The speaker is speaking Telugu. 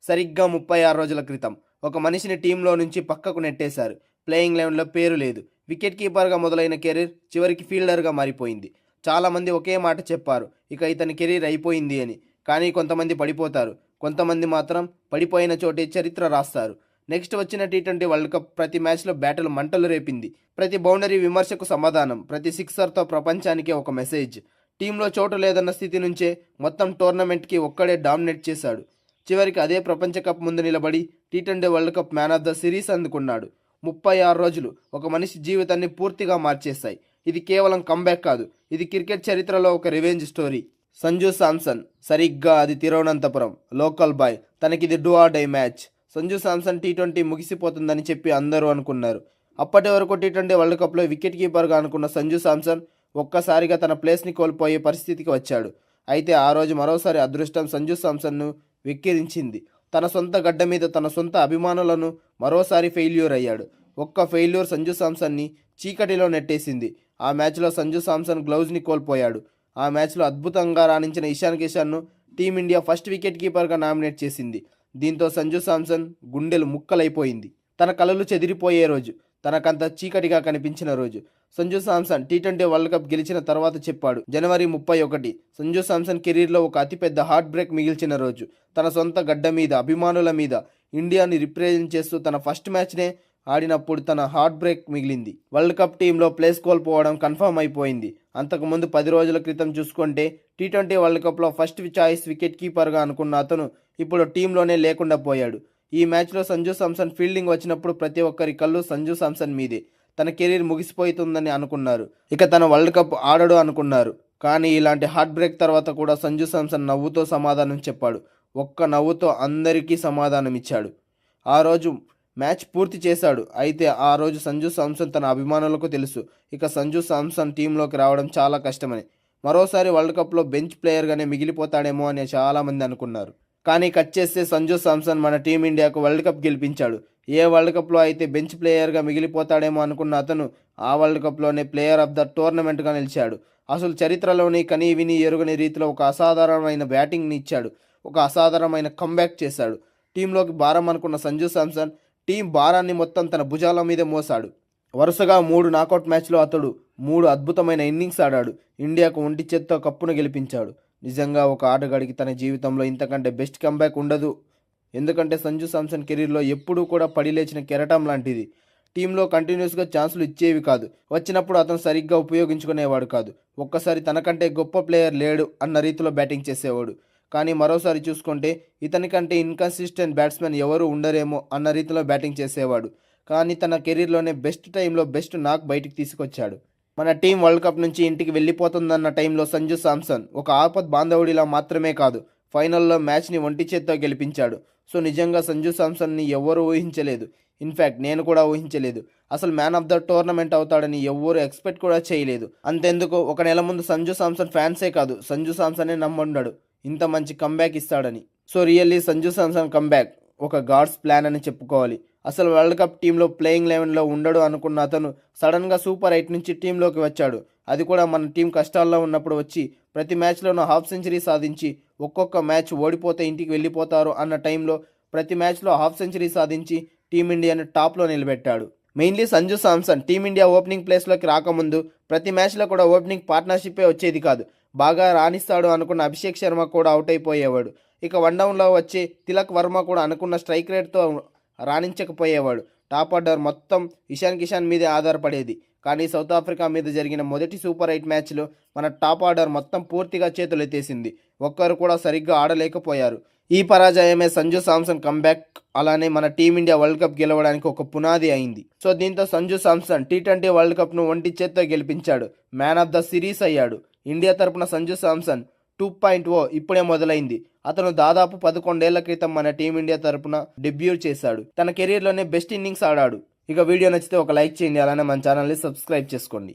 సరిగ్గా 36 రోజుల క్రితం ఒక మనిషిని టీంలో నుంచి పక్కకు నెట్టేశారు. ప్లేయింగ్ 11లో పేరు లేదు. వికెట్ కీపర్గా మొదలైన కెరీర్ చివరికి ఫీల్డర్గా మారిపోయింది. చాలామంది ఒకే మాట చెప్పారు, ఇక ఇతని కెరీర్ అయిపోయింది అని. కానీ కొంతమంది పడిపోతారు, కొంతమంది మాత్రం పడిపోయిన చోటే చరిత్ర రాస్తారు. నెక్స్ట్ వచ్చిన టీ20 వరల్డ్ కప్ ప్రతి మ్యాచ్లో బ్యాటులు మంటలు రేపింది. ప్రతి బౌండరీ విమర్శకు సమాధానం, ప్రతి సిక్సర్తో ప్రపంచానికే ఒక మెసేజ్. టీంలో చోటు లేదన్న స్థితి నుంచే మొత్తం టోర్నమెంట్కి ఒక్కడే డామినేట్ చేశాడు. చివరికి అదే ప్రపంచ కప్ ముందు నిలబడి T20 world cup man of the series అందుకున్నాడు. 36 రోజులు ఒక మనిషి జీవితాన్ని పూర్తిగా మార్చేశాయి. ఇది కేవలం కంబ్యాక్ కాదు, ఇది క్రికెట్ చరిత్రలో ఒక రివెంజ్ స్టోరీ. సంజు శాంసన్, సరిగ్గా అది తిరువనంతపురం లోకల్ బాయ్. తనకిది do or die match. Sanju Samson టీ20 ముగిసిపోతుందని చెప్పి అందరూ అనుకున్నారు. అప్పటి వరకు టీ20 వరల్డ్ కప్లో వికెట్ కీపర్గా అనుకున్న సంజు శాంసన్ ఒక్కసారిగా తన ప్లేస్ని కోల్పోయే పరిస్థితికి వచ్చాడు. అయితే ఆ రోజు మరోసారి అదృష్టం సంజు శాంసన్ను వెక్కిరించింది. తన సొంత గడ్డ మీద తన సొంత అభిమానులను మరోసారి ఫెయిల్యూర్ అయ్యాడు. ఒక్క ఫెయిల్యూర్ సంజు శాంసన్ని చీకటిలో నెట్టేసింది. ఆ మ్యాచ్లో సంజు శాంసన్ గ్లౌజ్ని కోల్పోయాడు. ఆ మ్యాచ్లో అద్భుతంగా రాణించిన ఇషాన్ కిషన్ను టీమిండియా ఫస్ట్ వికెట్ కీపర్గా నామినేట్ చేసింది. దీంతో సంజు శాంసన్ గుండెలు ముక్కలైపోయింది. తన కలలు చెదిరిపోయే రోజు, తనకంత చీకటిగా కనిపించిన రోజు. Sanju Samson T20 world cup గెలిచిన తర్వాత చెప్పాడు, జనవరి 31 సంజు శాంసన్ కెరీర్లో ఒక అతిపెద్ద హార్ట్ బ్రేక్ మిగిల్చిన రోజు. తన సొంత గడ్డ మీద, అభిమానుల మీద, ఇండియాని రిప్రజెంట్ చేస్తూ తన ఫస్ట్ మ్యాచ్నే ఆడినప్పుడు తన హార్ట్ బ్రేక్ మిగిలింది. వరల్డ్ కప్ టీంలో ప్లేస్ కోల్పోవడం కన్ఫర్మ్ అయిపోయింది. అంతకుముందు 10 రోజుల క్రితం చూసుకుంటే టీ20 వరల్డ్ కప్లో ఫస్ట్ చాయిస్ వికెట్ కీపర్గా అనుకున్న అతను ఇప్పుడు టీంలోనే లేకుండా పోయాడు. ఈ మ్యాచ్లో సంజు శాంసన్ ఫీల్డింగ్ వచ్చినప్పుడు ప్రతి ఒక్కరి కళ్ళు సంజు శాంసన్ మీదే. తన కెరీర్ ముగిసిపోతుందని అనుకున్నారు, ఇక తన వరల్డ్ కప్ ఆడడు అనుకున్నారు. కానీ ఇలాంటి హార్ట్ బ్రేక్ తర్వాత కూడా సంజు శాంసన్ నవ్వుతో సమాధానం చెప్పాడు. ఒక్క నవ్వుతో అందరికీ సమాధానం ఇచ్చాడు. ఆ రోజు మ్యాచ్ పూర్తి చేశాడు. అయితే ఆ రోజు సంజు శాంసన్ తన అభిమానులకు తెలుసు, ఇక సంజు శాంసన్ టీంలోకి రావడం చాలా కష్టమని. మరోసారి వరల్డ్ కప్లో బెంచ్ ప్లేయర్గానే మిగిలిపోతాడేమో అని చాలామంది అనుకున్నారు. కానీ కట్ చేస్తే సంజు శాంసన్ మన టీమిండియాకు వరల్డ్ కప్ గెలిపించాడు. ఏ వరల్డ్ కప్లో అయితే బెంచ్ ప్లేయర్గా మిగిలిపోతాడేమో అనుకున్న అతను ఆ వరల్డ్ కప్లోనే ప్లేయర్ ఆఫ్ ద టోర్నమెంట్గా నిలిచాడు. అసలు చరిత్రలోని కనీ విని ఎరుగని రీతిలో ఒక అసాధారణమైన బ్యాటింగ్ని ఇచ్చాడు. ఒక అసాధారణమైన కంబ్యాక్ చేశాడు. టీంలోకి భారం అనుకున్న సంజు శాంసన్ టీం భారాన్ని మొత్తం తన భుజాల మీద మోసాడు. వరుసగా 3 నాకౌట్ మ్యాచ్లో అతడు 3 అద్భుతమైన ఇన్నింగ్స్ ఆడాడు. ఇండియాకు ఒంటి చేత్తో కప్పును గెలిపించాడు. నిజంగా ఒక ఆటగాడికి తన జీవితంలో ఇంతకంటే బెస్ట్ కంబ్యాక్ ఉండదు. ఎందుకంటే సంజు శాంసన్ కెరీర్లో ఎప్పుడూ కూడా పడిలేచిన కెరటం లాంటిది. టీంలో కంటిన్యూస్గా ఛాన్సులు ఇచ్చేవి కాదు. వచ్చినప్పుడు అతను సరిగ్గా ఉపయోగించుకునేవాడు కాదు. ఒక్కసారి తనకంటే గొప్ప ప్లేయర్ లేడు అన్న రీతిలో బ్యాటింగ్ చేసేవాడు. కానీ మరోసారి చూసుకుంటే ఇతని కంటే ఇన్కన్సిస్టెంట్ బ్యాట్స్మెన్ ఎవరూ ఉండరేమో అన్న రీతిలో బ్యాటింగ్ చేసేవాడు. కానీ తన కెరీర్లోనే బెస్ట్ టైంలో బెస్ట్ నాక్ బయటికి తీసుకొచ్చాడు. మన టీం వరల్డ్ కప్ నుంచి ఇంటికి వెళ్ళిపోతుందన్న టైంలో సంజు శాంసన్ ఒక ఆపద్ బాంధవుడిలా మాత్రమే కాదు, ఫైనల్లో మ్యాచ్ని ఒంటి చేత్తో గెలిపించాడు. సో నిజంగా సంజు శాంసన్ని ఎవ్వరూ ఊహించలేదు. ఇన్ఫ్యాక్ట్ నేను కూడా ఊహించలేదు. అసలు మ్యాన్ ఆఫ్ ద టోర్నమెంట్ అవుతాడని ఎవ్వరూ ఎక్స్పెక్ట్ కూడా చేయలేదు. అంతెందుకు, ఒక నెల ముందు సంజు శాంసన్ ఫ్యాన్సే కాదు, సంజు శాంసనే నమ్మున్నాడు ఇంత మంచి కంబ్యాక్ ఇస్తాడని. So really Sanju Samson comeback ఒక గాడ్స్ ప్లాన్ అని చెప్పుకోవాలి. అసలు వరల్డ్ కప్ టీంలో ప్లేయింగ్ 11లో ఉండడు అనుకున్న అతను సడన్గా సూపర్ 8 నుంచి టీంలోకి వచ్చాడు. అది కూడా మన టీం కష్టాల్లో ఉన్నప్పుడు వచ్చి ప్రతి మ్యాచ్లోనూ హాఫ్ సెంచరీ సాధించి, ఒక్కొక్క మ్యాచ్ ఓడిపోతే ఇంటికి వెళ్ళిపోతారు అన్న టైంలో ప్రతి మ్యాచ్లో హాఫ్ సెంచరీ సాధించి టీమిండియాని టాప్లో నిలబెట్టాడు. Mainly Sanju Samson team India opening ప్లేస్లోకి రాకముందు ప్రతి మ్యాచ్లో కూడా ఓపెనింగ్ పార్ట్నర్షిప్పే వచ్చేది కాదు. బాగా రాణిస్తాడు అనుకున్న అభిషేక్ శర్మ కూడా అవుట్ అయిపోయేవాడు. ఇక 1 డౌన్లో వచ్చే తిలక్ వర్మ కూడా అనుకున్న స్ట్రైక్ రేట్తో రాణించకపోయేవాడు. టాప్ ఆర్డర్ మొత్తం ఇషాన్ కిషాన్ మీదే ఆధారపడేది. కానీ సౌత్ ఆఫ్రికా మీద జరిగిన మొదటి సూపర్ 8 మ్యాచ్లో మన టాప్ ఆర్డర్ మొత్తం పూర్తిగా చేతులెత్తేసింది. ఒక్కరు కూడా సరిగ్గా ఆడలేకపోయారు. ఈ పరాజయమే సంజు శాంసన్ కంబ్యాక్, అలానే మన టీమిండియా వరల్డ్ కప్ గెలవడానికి ఒక పునాది అయింది. సో దీంతో సంజు శాంసన్ టీ20 వరల్డ్ కప్ను ఒంటి చేత్తో గెలిపించాడు. మ్యాన్ ఆఫ్ ద సిరీస్ అయ్యాడు. ఇండియా తరపున సంజు శాంసన్ 2.0 ఇప్పుడే మొదలైంది. అతను దాదాపు 11 ఏళ్ల క్రితం మన టీమిండియా తరపున డెబ్యూ చేశాడు. తన కెరీర్లోనే బెస్ట్ ఇన్నింగ్స్ ఆడాడు. ఇక వీడియో నచ్చితే ఒక లైక్ చేయండి, అలానే మన ఛానల్ని సబ్స్క్రైబ్ చేసుకోండి.